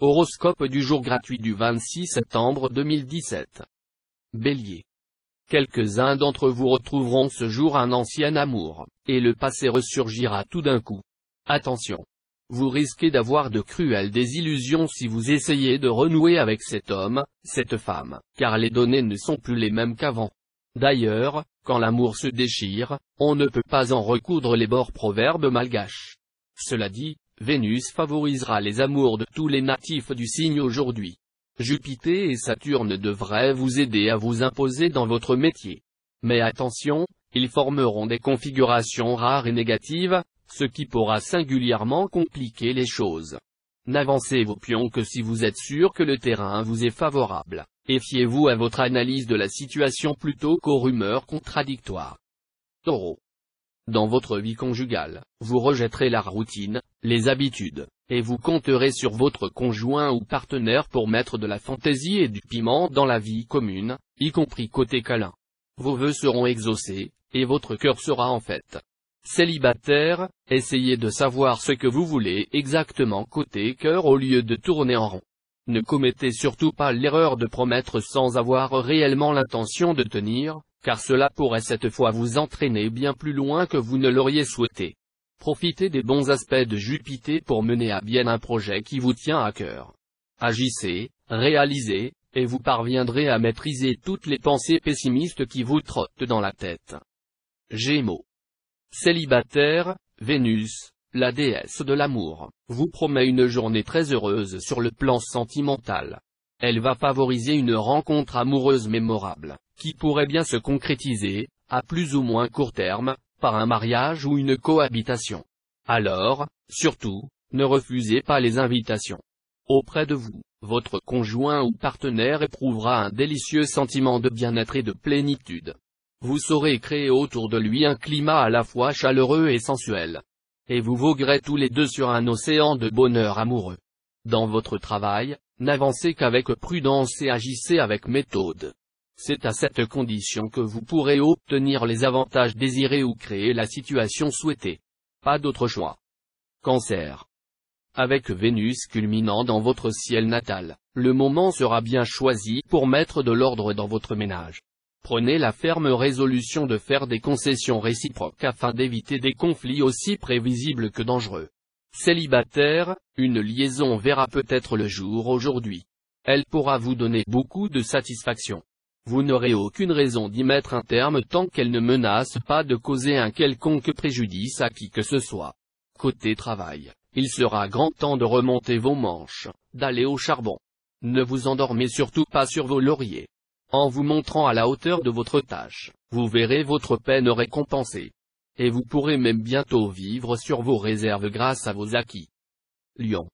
Horoscope du jour gratuit du 26 septembre 2017. Bélier. Quelques-uns d'entre vous retrouveront ce jour un ancien amour, et le passé ressurgira tout d'un coup. Attention. Vous risquez d'avoir de cruelles désillusions si vous essayez de renouer avec cet homme, cette femme, car les données ne sont plus les mêmes qu'avant. D'ailleurs, quand l'amour se déchire, on ne peut pas en recoudre les bords, proverbe malgache. Cela dit, Vénus favorisera les amours de tous les natifs du signe aujourd'hui. Jupiter et Saturne devraient vous aider à vous imposer dans votre métier. Mais attention, ils formeront des configurations rares et négatives, ce qui pourra singulièrement compliquer les choses. N'avancez vos pions que si vous êtes sûr que le terrain vous est favorable, et fiez-vous à votre analyse de la situation plutôt qu'aux rumeurs contradictoires. Taureau. Dans votre vie conjugale, vous rejetterez la routine, les habitudes, et vous compterez sur votre conjoint ou partenaire pour mettre de la fantaisie et du piment dans la vie commune, y compris côté câlin. Vos vœux seront exaucés, et votre cœur sera en fête. Célibataire, essayez de savoir ce que vous voulez exactement côté cœur au lieu de tourner en rond. Ne commettez surtout pas l'erreur de promettre sans avoir réellement l'intention de tenir, car cela pourrait cette fois vous entraîner bien plus loin que vous ne l'auriez souhaité. Profitez des bons aspects de Jupiter pour mener à bien un projet qui vous tient à cœur. Agissez, réalisez, et vous parviendrez à maîtriser toutes les pensées pessimistes qui vous trottent dans la tête. Gémeaux. Célibataire, Vénus, la déesse de l'amour, vous promet une journée très heureuse sur le plan sentimental. Elle va favoriser une rencontre amoureuse mémorable, qui pourrait bien se concrétiser, à plus ou moins court terme, par un mariage ou une cohabitation. Alors, surtout, ne refusez pas les invitations. Auprès de vous, votre conjoint ou partenaire éprouvera un délicieux sentiment de bien-être et de plénitude. Vous saurez créer autour de lui un climat à la fois chaleureux et sensuel. Et vous voguerez tous les deux sur un océan de bonheur amoureux. Dans votre travail, n'avancez qu'avec prudence et agissez avec méthode. C'est à cette condition que vous pourrez obtenir les avantages désirés ou créer la situation souhaitée. Pas d'autre choix. Cancer. Avec Vénus culminant dans votre ciel natal, le moment sera bien choisi pour mettre de l'ordre dans votre ménage. Prenez la ferme résolution de faire des concessions réciproques afin d'éviter des conflits aussi prévisibles que dangereux. Célibataire, une liaison verra peut-être le jour aujourd'hui. Elle pourra vous donner beaucoup de satisfaction. Vous n'aurez aucune raison d'y mettre un terme tant qu'elle ne menace pas de causer un quelconque préjudice à qui que ce soit. Côté travail, il sera grand temps de remonter vos manches, d'aller au charbon. Ne vous endormez surtout pas sur vos lauriers. En vous montrant à la hauteur de votre tâche, vous verrez votre peine récompensée. Et vous pourrez même bientôt vivre sur vos réserves grâce à vos acquis. Lion.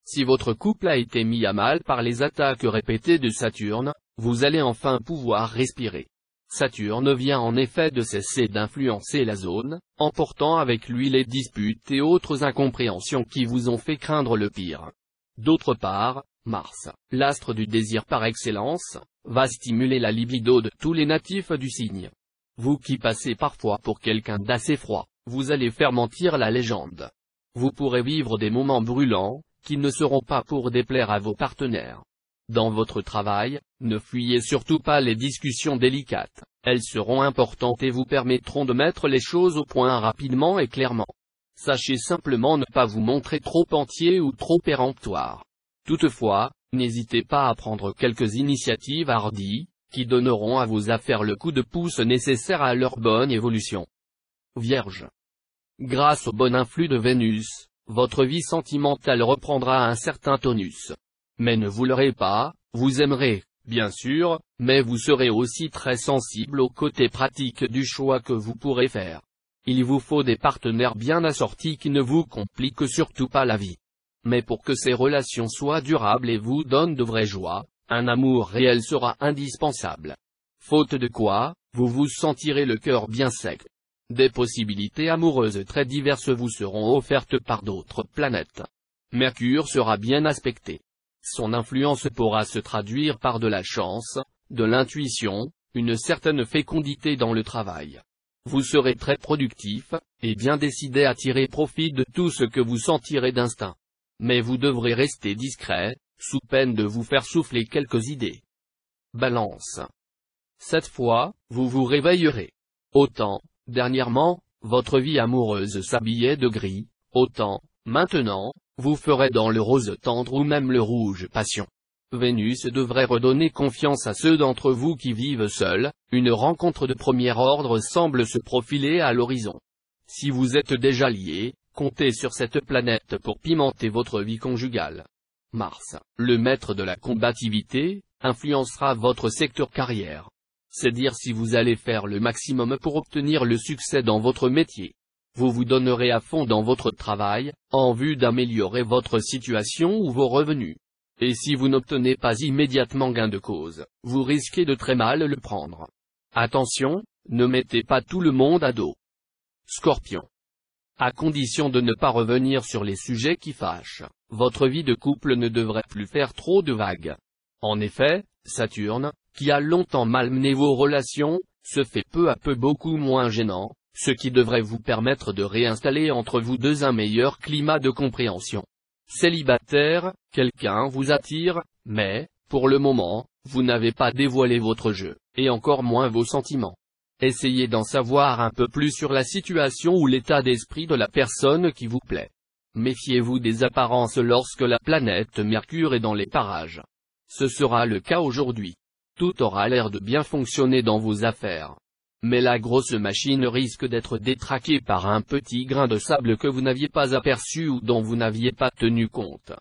Si votre couple a été mis à mal par les attaques répétées de Saturne, vous allez enfin pouvoir respirer. Saturne vient en effet de cesser d'influencer la zone, emportant avec lui les disputes et autres incompréhensions qui vous ont fait craindre le pire. D'autre part, Mars, l'astre du désir par excellence, va stimuler la libido de tous les natifs du signe. Vous qui passez parfois pour quelqu'un d'assez froid, vous allez faire mentir la légende. Vous pourrez vivre des moments brûlants, qui ne seront pas pour déplaire à vos partenaires. Dans votre travail, ne fuyez surtout pas les discussions délicates, elles seront importantes et vous permettront de mettre les choses au point rapidement et clairement. Sachez simplement ne pas vous montrer trop entier ou trop péremptoire. Toutefois, n'hésitez pas à prendre quelques initiatives hardies, qui donneront à vos affaires le coup de pouce nécessaire à leur bonne évolution. Vierge. Grâce au bon influx de Vénus, votre vie sentimentale reprendra un certain tonus. Mais ne vous leurrez pas, vous aimerez, bien sûr, mais vous serez aussi très sensible au côté pratique du choix que vous pourrez faire. Il vous faut des partenaires bien assortis qui ne vous compliquent surtout pas la vie. Mais pour que ces relations soient durables et vous donnent de vraies joies, un amour réel sera indispensable. Faute de quoi, vous vous sentirez le cœur bien sec. Des possibilités amoureuses très diverses vous seront offertes par d'autres planètes. Mercure sera bien aspecté. Son influence pourra se traduire par de la chance, de l'intuition, une certaine fécondité dans le travail. Vous serez très productif, et bien décidé à tirer profit de tout ce que vous sentirez d'instinct. mais vous devrez rester discret, sous peine de vous faire souffler quelques idées. Balance. Cette fois, vous vous réveillerez. Autant, dernièrement, votre vie amoureuse s'habillait de gris, autant, maintenant, vous ferez dans le rose tendre ou même le rouge passion. Vénus devrait redonner confiance à ceux d'entre vous qui vivent seuls, une rencontre de premier ordre semble se profiler à l'horizon. Si vous êtes déjà liés, comptez sur cette planète pour pimenter votre vie conjugale. Mars, le maître de la combativité, influencera votre secteur carrière. C'est dire si vous allez faire le maximum pour obtenir le succès dans votre métier. Vous vous donnerez à fond dans votre travail, en vue d'améliorer votre situation ou vos revenus. Et si vous n'obtenez pas immédiatement gain de cause, vous risquez de très mal le prendre. Attention, ne mettez pas tout le monde à dos. Scorpion. À condition de ne pas revenir sur les sujets qui fâchent, votre vie de couple ne devrait plus faire trop de vagues. En effet, Saturne, qui a longtemps malmené vos relations, se fait peu à peu beaucoup moins gênant, ce qui devrait vous permettre de réinstaller entre vous deux un meilleur climat de compréhension. Célibataire, quelqu'un vous attire, mais, pour le moment, vous n'avez pas dévoilé votre jeu, et encore moins vos sentiments. Essayez d'en savoir un peu plus sur la situation ou l'état d'esprit de la personne qui vous plaît. Méfiez-vous des apparences lorsque la planète Mercure est dans les parages. Ce sera le cas aujourd'hui. Tout aura l'air de bien fonctionner dans vos affaires. Mais la grosse machine risque d'être détraquée par un petit grain de sable que vous n'aviez pas aperçu ou dont vous n'aviez pas tenu compte.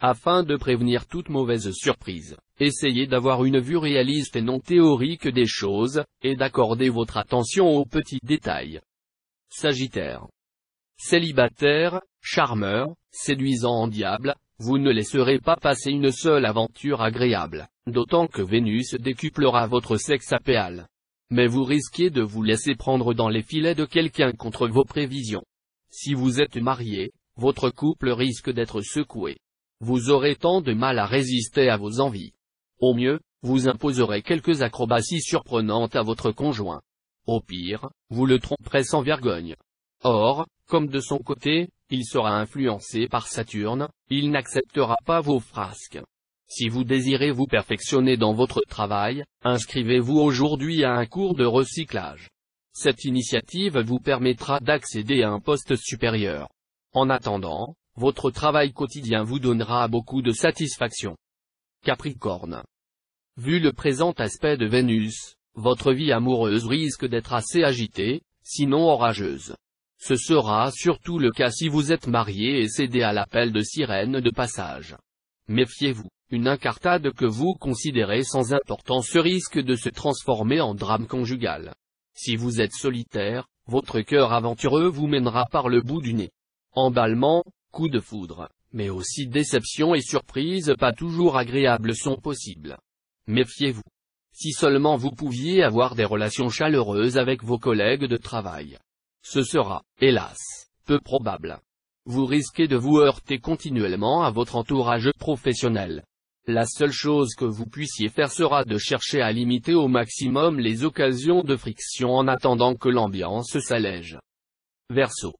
Afin de prévenir toute mauvaise surprise, essayez d'avoir une vue réaliste et non théorique des choses, et d'accorder votre attention aux petits détails. Sagittaire. Célibataire, charmeur, séduisant en diable, vous ne laisserez pas passer une seule aventure agréable, d'autant que Vénus décuplera votre sexe apéal. Mais vous risquez de vous laisser prendre dans les filets de quelqu'un contre vos prévisions. Si vous êtes marié, votre couple risque d'être secoué. Vous aurez tant de mal à résister à vos envies. Au mieux, vous imposerez quelques acrobaties surprenantes à votre conjoint. Au pire, vous le tromperez sans vergogne. Or, comme de son côté, il sera influencé par Saturne, il n'acceptera pas vos frasques. Si vous désirez vous perfectionner dans votre travail, inscrivez-vous aujourd'hui à un cours de recyclage. Cette initiative vous permettra d'accéder à un poste supérieur. En attendant, votre travail quotidien vous donnera beaucoup de satisfaction. Capricorne. Vu le présent aspect de Vénus, votre vie amoureuse risque d'être assez agitée, sinon orageuse. Ce sera surtout le cas si vous êtes marié et cédez à l'appel de sirène de passage. Méfiez-vous, une incartade que vous considérez sans importance risque de se transformer en drame conjugal. Si vous êtes solitaire, votre cœur aventureux vous mènera par le bout du nez. Emballement, coup de foudre, mais aussi déception et surprise pas toujours agréables sont possibles. Méfiez-vous. Si seulement vous pouviez avoir des relations chaleureuses avec vos collègues de travail. Ce sera, hélas, peu probable. Vous risquez de vous heurter continuellement à votre entourage professionnel. La seule chose que vous puissiez faire sera de chercher à limiter au maximum les occasions de friction en attendant que l'ambiance s'allège. Verseau.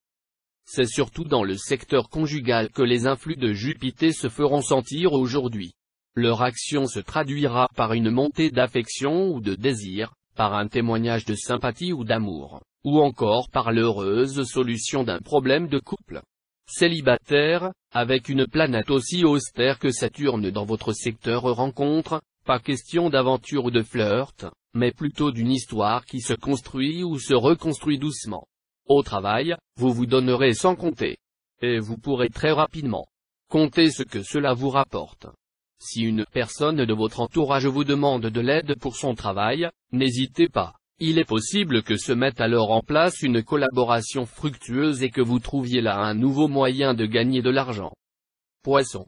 C'est surtout dans le secteur conjugal que les influx de Jupiter se feront sentir aujourd'hui. Leur action se traduira par une montée d'affection ou de désir, par un témoignage de sympathie ou d'amour, ou encore par l'heureuse solution d'un problème de couple. Célibataire, avec une planète aussi austère que Saturne dans votre secteur rencontre, pas question d'aventure ou de flirt, mais plutôt d'une histoire qui se construit ou se reconstruit doucement. Au travail, vous vous donnerez sans compter. Et vous pourrez très rapidement compter ce que cela vous rapporte. Si une personne de votre entourage vous demande de l'aide pour son travail, n'hésitez pas. Il est possible que se mette alors en place une collaboration fructueuse et que vous trouviez là un nouveau moyen de gagner de l'argent. Poisson.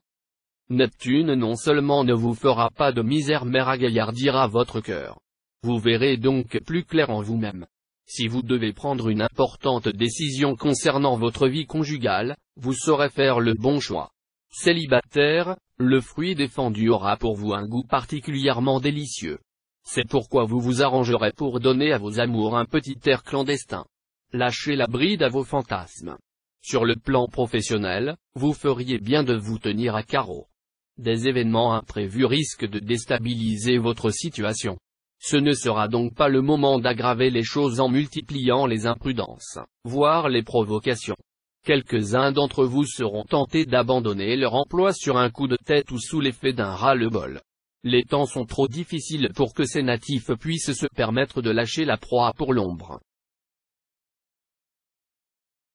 Neptune non seulement ne vous fera pas de misère mais ragaillardira votre cœur. Vous verrez donc plus clair en vous-même. Si vous devez prendre une importante décision concernant votre vie conjugale, vous saurez faire le bon choix. Célibataire, le fruit défendu aura pour vous un goût particulièrement délicieux. C'est pourquoi vous vous arrangerez pour donner à vos amours un petit air clandestin. Lâchez la bride à vos fantasmes. Sur le plan professionnel, vous feriez bien de vous tenir à carreau. Des événements imprévus risquent de déstabiliser votre situation. Ce ne sera donc pas le moment d'aggraver les choses en multipliant les imprudences, voire les provocations. Quelques-uns d'entre vous seront tentés d'abandonner leur emploi sur un coup de tête ou sous l'effet d'un ras-le-bol. Les temps sont trop difficiles pour que ces natifs puissent se permettre de lâcher la proie pour l'ombre.